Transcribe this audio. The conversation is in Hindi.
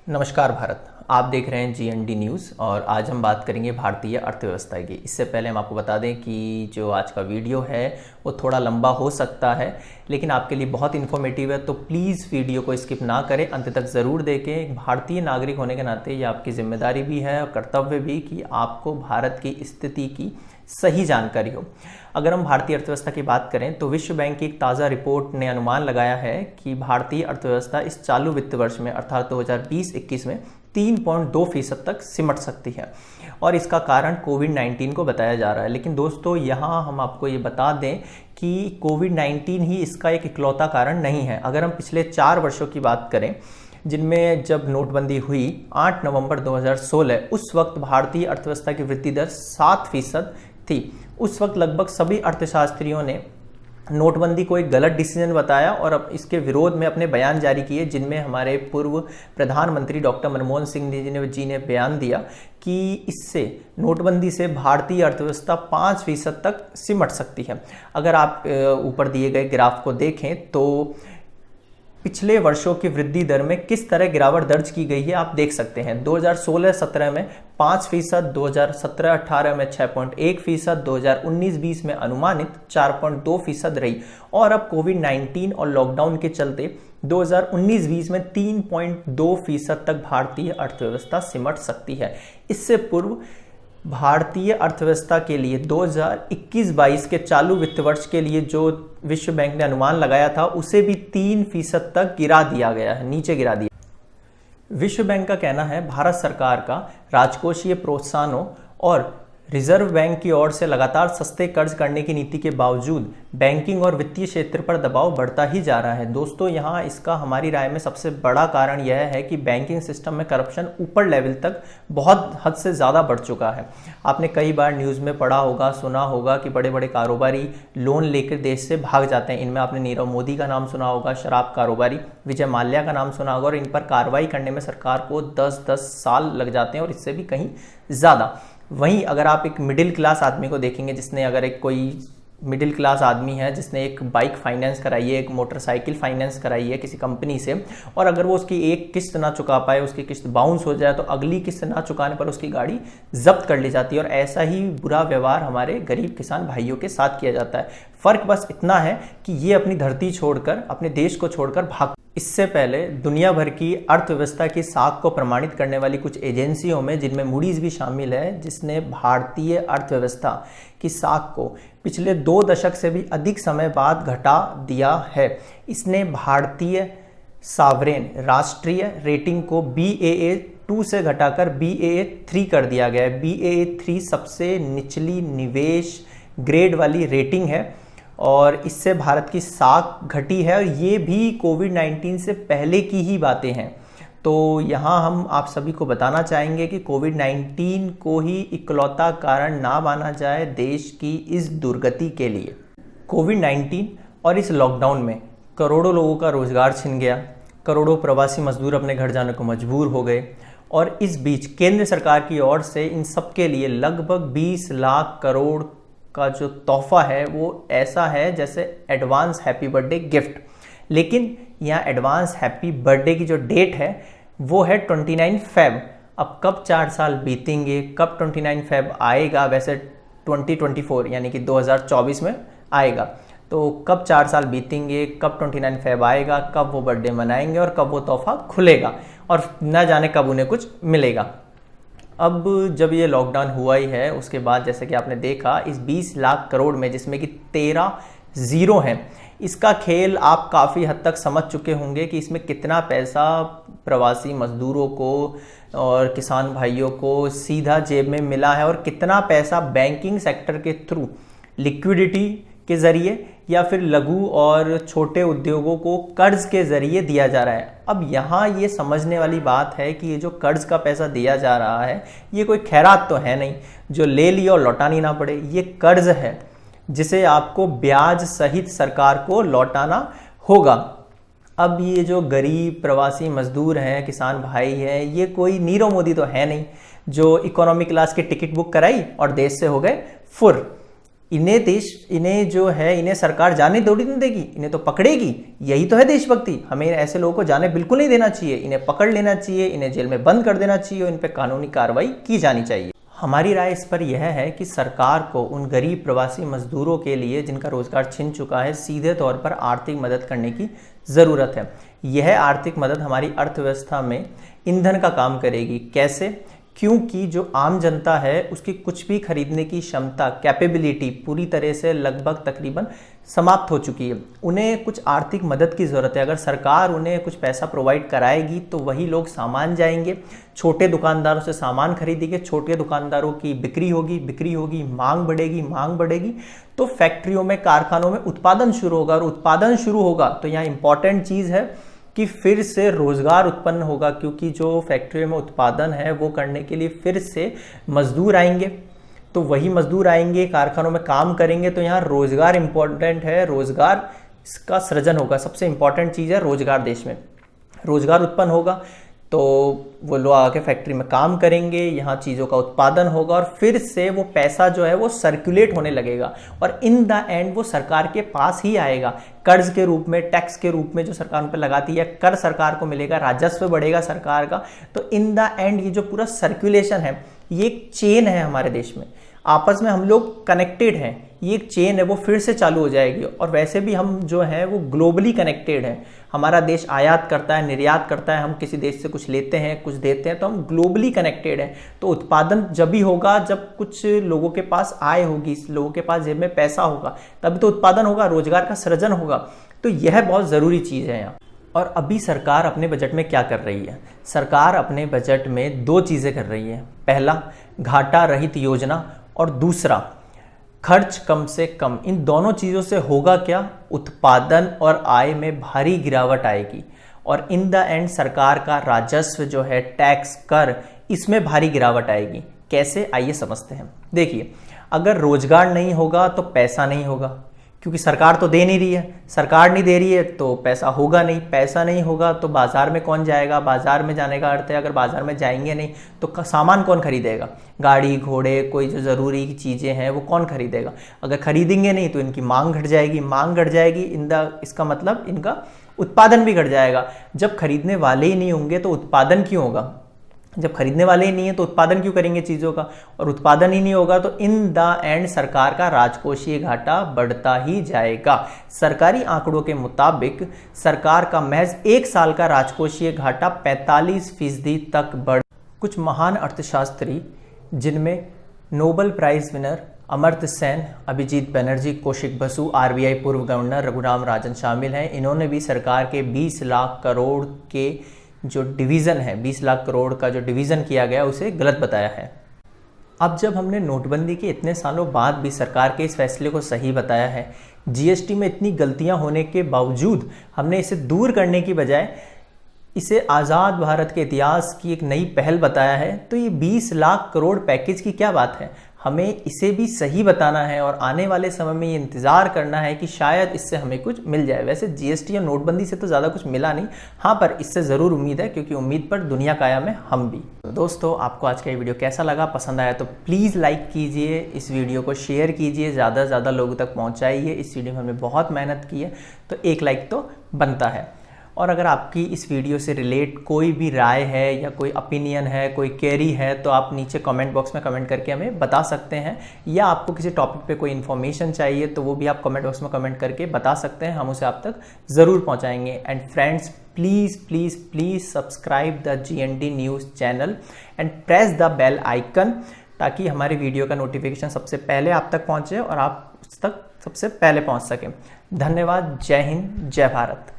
नमस्कार भारत। आप देख रहे हैं जीएनडी न्यूज़ और आज हम बात करेंगे भारतीय अर्थव्यवस्था की। इससे पहले हम आपको बता दें कि जो आज का वीडियो है वो थोड़ा लंबा हो सकता है, लेकिन आपके लिए बहुत इन्फॉर्मेटिव है, तो प्लीज़ वीडियो को स्किप ना करें, अंत तक ज़रूर देखें। एक भारतीय नागरिक होने के नाते ये आपकी जिम्मेदारी भी है और कर्तव्य भी कि आपको भारत की स्थिति की सही जानकारी हो। अगर हम भारतीय अर्थव्यवस्था की बात करें तो विश्व बैंक की एक ताज़ा रिपोर्ट ने अनुमान लगाया है कि भारतीय अर्थव्यवस्था इस चालू वित्त वर्ष में अर्थात 2020-21 में 3.2% तक सिमट सकती है और इसका कारण कोविड-19 को बताया जा रहा है। लेकिन दोस्तों, यहाँ हम आपको ये बता दें कि कोविड-19 ही इसका एक इकलौता कारण नहीं है। अगर हम पिछले 4 वर्षों की बात करें, जिनमें जब नोटबंदी हुई 8 नवंबर 2016, उस वक्त भारतीय अर्थव्यवस्था की वृद्धि दर 7% थी। उस वक्त लगभग सभी अर्थशास्त्रियों ने नोटबंदी को एक गलत डिसीजन बताया और अब इसके विरोध में अपने बयान जारी किए, जिनमें हमारे पूर्व प्रधानमंत्री डॉक्टर मनमोहन सिंह जी ने बयान दिया कि इससे नोटबंदी से भारतीय अर्थव्यवस्था 5% तक सिमट सकती है। अगर आप ऊपर दिए गए ग्राफ को देखें तो पिछले वर्षों की वृद्धि दर में किस तरह गिरावट दर्ज की गई है आप देख सकते हैं। 2016-17 में 5%, 2017-18 में 6.1%, 2019-20 में अनुमानित 4.2% रही और अब कोविड-19 और लॉकडाउन के चलते 2019-20 में 3.2% तक भारतीय अर्थव्यवस्था सिमट सकती है। इससे पूर्व भारतीय अर्थव्यवस्था के लिए 2021-22 के चालू वित्त वर्ष के लिए जो विश्व बैंक ने अनुमान लगाया था उसे भी 3% तक गिरा दिया गया है, नीचे गिरा दिया। विश्व बैंक का कहना है भारत सरकार का राजकोषीय प्रोत्साहनों और रिजर्व बैंक की ओर से लगातार सस्ते कर्ज करने की नीति के बावजूद बैंकिंग और वित्तीय क्षेत्र पर दबाव बढ़ता ही जा रहा है। दोस्तों, यहाँ इसका हमारी राय में सबसे बड़ा कारण यह है कि बैंकिंग सिस्टम में करप्शन ऊपर लेवल तक बहुत हद से ज़्यादा बढ़ चुका है। आपने कई बार न्यूज़ में पढ़ा होगा, सुना होगा कि बड़े बड़े कारोबारी लोन लेकर देश से भाग जाते हैं। इनमें आपने नीरव मोदी का नाम सुना होगा, शराब कारोबारी विजय माल्या का नाम सुना होगा और इन पर कार्रवाई करने में सरकार को 10-10 साल लग जाते हैं और इससे भी कहीं ज़्यादा। वहीं अगर आप एक मिडिल क्लास आदमी को देखेंगे, जिसने अगर एक कोई मिडिल क्लास आदमी है जिसने एक बाइक फाइनेंस कराई है, एक मोटरसाइकिल फाइनेंस कराई है किसी कंपनी से, और अगर वो उसकी एक किस्त ना चुका पाए, उसकी किस्त बाउंस हो जाए, तो अगली किस्त ना चुकाने पर उसकी गाड़ी जब्त कर ली जाती है और ऐसा ही बुरा व्यवहार हमारे गरीब किसान भाइयों के साथ किया जाता है। फर्क बस इतना है कि ये अपनी धरती छोड़कर, अपने देश को छोड़कर भाग। इससे पहले दुनिया भर की अर्थव्यवस्था की साख को प्रमाणित करने वाली कुछ एजेंसियों में, जिनमें मूडीज भी शामिल है, जिसने भारतीय अर्थव्यवस्था की साख को पिछले 2 दशक से भी अधिक समय बाद घटा दिया है। इसने भारतीय सावरेन राष्ट्रीय रेटिंग को BAA2 से घटाकर BAA3 कर दिया गया है। BAA3 सबसे निचली निवेश ग्रेड वाली रेटिंग है और इससे भारत की साख घटी है और ये भी कोविड-19 से पहले की ही बातें हैं। तो यहाँ हम आप सभी को बताना चाहेंगे कि कोविड-19 को ही इकलौता कारण ना माना जाए देश की इस दुर्गति के लिए। कोविड-19 और इस लॉकडाउन में करोड़ों लोगों का रोजगार छिन गया, करोड़ों प्रवासी मजदूर अपने घर जाने को मजबूर हो गए और इस बीच केंद्र सरकार की ओर से इन सब के लिए लगभग 20 लाख करोड़ का जो तोहफा है वो ऐसा है जैसे एडवांस हैप्पी बर्थडे गिफ्ट। लेकिन यहाँ एडवांस हैप्पी बर्थडे की जो डेट है वो है 29 फेब। अब कब 4 साल बीतेंगे, कब 29 फेब आएगा, वैसे 2024 यानी कि 2024 में आएगा, तो कब 4 साल बीतेंगे, कब 29 फेब आएगा, कब वो बर्थडे मनाएंगे और कब वो तोहफा खुलेगा और न जाने कब उन्हें कुछ मिलेगा। अब जब ये लॉकडाउन हुआ ही है उसके बाद जैसे कि आपने देखा इस 20 लाख करोड़ में, जिसमें कि 13 जीरो हैं, इसका खेल आप काफ़ी हद तक समझ चुके होंगे कि इसमें कितना पैसा प्रवासी मजदूरों को और किसान भाइयों को सीधा जेब में मिला है और कितना पैसा बैंकिंग सेक्टर के थ्रू लिक्विडिटी के ज़रिए या फिर लघु और छोटे उद्योगों को कर्ज के ज़रिए दिया जा रहा है। अब यहाँ ये समझने वाली बात है कि ये जो कर्ज का पैसा दिया जा रहा है ये कोई खैरात तो है नहीं जो ले लिया और लौटानी ना पड़े। ये कर्ज है जिसे आपको ब्याज सहित सरकार को लौटाना होगा। अब ये जो गरीब प्रवासी मजदूर हैं, किसान भाई हैं, ये कोई नीरव मोदी तो है नहीं जो इकोनॉमी क्लास की टिकट बुक कराई और देश से हो गए फुर। इन्हें जो है इन्हें सरकार जाने थोड़ी नहीं देगी, इन्हें तो पकड़ेगी। यही तो है देशभक्ति। हमें ऐसे लोगों को जाने बिल्कुल नहीं देना चाहिए, इन्हें पकड़ लेना चाहिए, इन्हें जेल में बंद कर देना चाहिए, इन पर कानूनी कार्रवाई की जानी चाहिए। हमारी राय इस पर यह है कि सरकार को उन गरीब प्रवासी मजदूरों के लिए जिनका रोजगार छिन चुका है सीधे तौर पर आर्थिक मदद करने की ज़रूरत है। यह आर्थिक मदद हमारी अर्थव्यवस्था में ईंधन का काम करेगी। कैसे? क्योंकि जो आम जनता है उसकी कुछ भी खरीदने की क्षमता, कैपेबिलिटी पूरी तरह से लगभग तकरीबन समाप्त हो चुकी है। उन्हें कुछ आर्थिक मदद की ज़रूरत है। अगर सरकार उन्हें कुछ पैसा प्रोवाइड कराएगी तो वही लोग सामान जाएंगे, छोटे दुकानदारों से सामान खरीदेंगे, छोटे दुकानदारों की बिक्री होगी, मांग बढ़ेगी, तो फैक्ट्रियों में, कारखानों में उत्पादन शुरू होगा। और उत्पादन शुरू होगा तो यहाँ इंपॉर्टेंट चीज़ है कि फिर से रोजगार उत्पन्न होगा, क्योंकि जो फैक्ट्रियों में उत्पादन है वो करने के लिए फिर से मजदूर आएंगे। तो वही मजदूर आएंगे, कारखानों में काम करेंगे, तो यहाँ रोजगार इंपॉर्टेंट है। रोजगार इसका सृजन होगा, सबसे इंपॉर्टेंट चीज़ है रोजगार। देश में रोजगार उत्पन्न होगा तो वो लोग आके फैक्ट्री में काम करेंगे, यहाँ चीज़ों का उत्पादन होगा और फिर से वो पैसा जो है वो सर्कुलेट होने लगेगा और इन द एंड वो सरकार के पास ही आएगा, कर्ज के रूप में, टैक्स के रूप में जो सरकार उन पर लगाती है, कर सरकार को मिलेगा, राजस्व बढ़ेगा सरकार का। तो इन द एंड ये जो पूरा सर्कुलेशन है, ये एक चेन है हमारे देश में, आपस में हम लोग कनेक्टेड हैं, ये एक चेन है, वो फिर से चालू हो जाएगी। और वैसे भी हम जो है वो ग्लोबली कनेक्टेड हैं। हमारा देश आयात करता है, निर्यात करता है, हम किसी देश से कुछ लेते हैं, कुछ देते हैं, तो हम ग्लोबली कनेक्टेड हैं। तो उत्पादन जब भी होगा जब कुछ लोगों के पास आय होगी, लोगों के पास जेब में पैसा होगा, तभी तो उत्पादन होगा, रोजगार का सृजन होगा। तो यह बहुत ज़रूरी चीज़ है यहाँ। और अभी सरकार अपने बजट में क्या कर रही है? सरकार अपने बजट में दो चीज़ें कर रही है। पहला, घाटा रहित योजना, और दूसरा, खर्च कम से कम। इन दोनों चीज़ों से होगा क्या? उत्पादन और आय में भारी गिरावट आएगी और इन द एंड सरकार का राजस्व जो है, टैक्स, कर, इसमें भारी गिरावट आएगी। कैसे? आइए समझते हैं। देखिए, अगर रोजगार नहीं होगा तो पैसा नहीं होगा, क्योंकि सरकार तो दे नहीं रही है। सरकार नहीं दे रही है तो पैसा होगा नहीं, पैसा नहीं होगा तो बाजार में कौन जाएगा? बाजार में जाने का अर्थ है अगर बाजार में जाएंगे नहीं तो सामान कौन खरीदेगा? गाड़ी घोड़े, कोई जो ज़रूरी चीज़ें हैं वो कौन खरीदेगा? अगर खरीदेंगे नहीं तो इनकी मांग घट जाएगी, इसका मतलब इनका उत्पादन भी घट जाएगा। जब खरीदने वाले ही नहीं होंगे तो उत्पादन क्यों होगा? जब खरीदने वाले ही नहीं है तो उत्पादन क्यों करेंगे चीज़ों का? और उत्पादन ही नहीं होगा तो इन द एंड सरकार का राजकोषीय घाटा बढ़ता ही जाएगा। सरकारी आंकड़ों के मुताबिक सरकार का महज 1 साल का राजकोषीय घाटा 45% तक बढ़। कुछ महान अर्थशास्त्री, जिनमें Nobel prize winner Amartya Sen, Abhijit Banerjee, Kaushik Basu, RBI पूर्व गवर्नर रघुराम राजन शामिल हैं, इन्होंने भी सरकार के 20 लाख करोड़ के जो डिवीज़न है, 20 लाख करोड़ का जो डिवीज़न किया गया उसे गलत बताया है। अब जब हमने नोटबंदी के इतने सालों बाद भी सरकार के इस फैसले को सही बताया है, GST में इतनी गलतियां होने के बावजूद हमने इसे दूर करने की बजाय इसे आज़ाद भारत के इतिहास की एक नई पहल बताया है, तो ये 20 लाख करोड़ पैकेज की क्या बात है? हमें इसे भी सही बताना है और आने वाले समय में ये इंतज़ार करना है कि शायद इससे हमें कुछ मिल जाए। वैसे GST और नोटबंदी से तो ज़्यादा कुछ मिला नहीं, हाँ, पर इससे ज़रूर उम्मीद है, क्योंकि उम्मीद पर दुनिया कायम है, हम भी। तो दोस्तों, आपको आज का ये वीडियो कैसा लगा? पसंद आया तो प्लीज़ लाइक कीजिए, इस वीडियो को शेयर कीजिए, ज़्यादा से ज़्यादा लोगों तक पहुँचाइए। इस वीडियो में हमने बहुत मेहनत की है तो एक लाइक तो बनता है। और अगर आपकी इस वीडियो से रिलेट कोई भी राय है या कोई ओपिनियन है, कोई क्वेरी है, तो आप नीचे कमेंट बॉक्स में कमेंट करके हमें बता सकते हैं। या आपको किसी टॉपिक पे कोई इन्फॉर्मेशन चाहिए तो वो भी आप कमेंट बॉक्स में कमेंट करके बता सकते हैं, हम उसे आप तक ज़रूर पहुंचाएंगे। And friends, please please please subscribe the GND news channel and press the bell icon, ताकि हमारे वीडियो का नोटिफिकेशन सबसे पहले आप तक पहुँचे और आप उस तक सबसे पहले पहुँच सकें। धन्यवाद। जय हिंद, जय भारत।